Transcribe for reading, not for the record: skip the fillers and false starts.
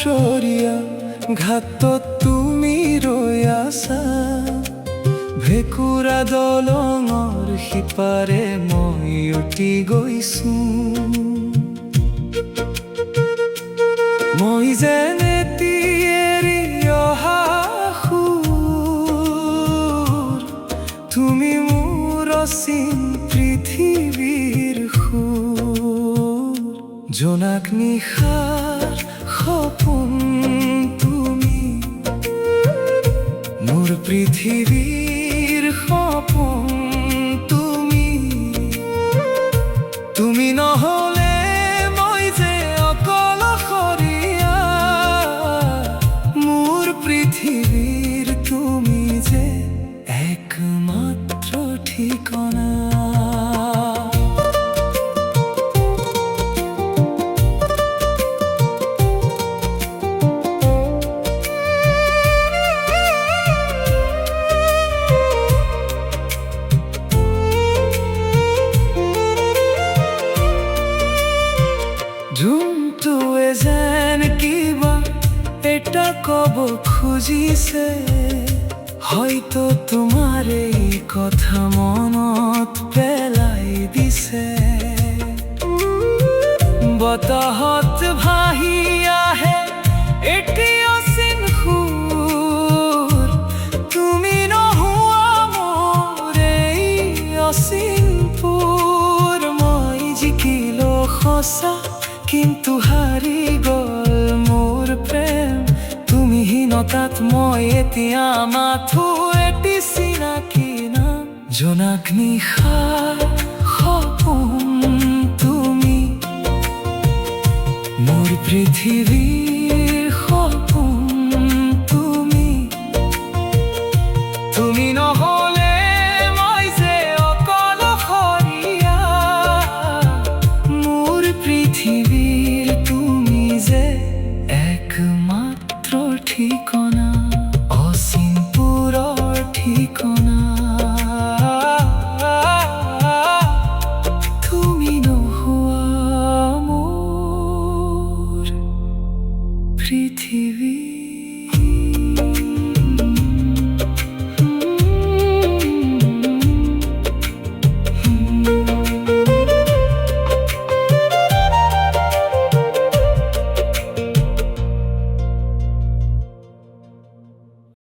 সৰিয়া ঘাটত তুমি ৰৈ আছা, ভেকুৰা দলঙৰ সিপাৰে মই উটি গৈছো। মই যেনে এৰি অহা সুৰ, তুমি মোৰ অসীম পৃথিৱীৰ সুৰ। জোনাক নিশাৰ সপোন তুমি, মোৰ পৃথিৱীৰ সপোন তুমি। তুমি নহ'লে মই যে অকলশৰীয়া, মোৰ পৃথিৱীৰ তুমি যে একমাত্ৰ ঠিকনা। ঝুমটোৱে যেন কিবা এটা ক'ব খুজিছে, হয়তো তোমাৰ এই কথা মনত পেলাই দিছে। বতাহত ভাহি আহে এটি অচিন সুৰ, তুমি নোহোৱা মোৰ এই অচিন পুৰ। মই জিকিলো সঁচা কিন্তু হাৰি গ'ল মোৰ প্ৰেম, তুমিহীনতাত মই এতিয়া মাথো এটি চিনাকি নাম। জোনাক নিশাৰ সপোন তুমি, মোৰ পৃথিৱীৰ সপোন তুমি। তুমি নহ'লে মই যে অকলশৰীয়া, মোৰ পৃথিৱীৰ তুমি যে একমাত্ৰ ঠিকনা, অসীম পুৰৰ ঠিকনা। তুমি নোহোৱা মোৰ পৃথিৱী।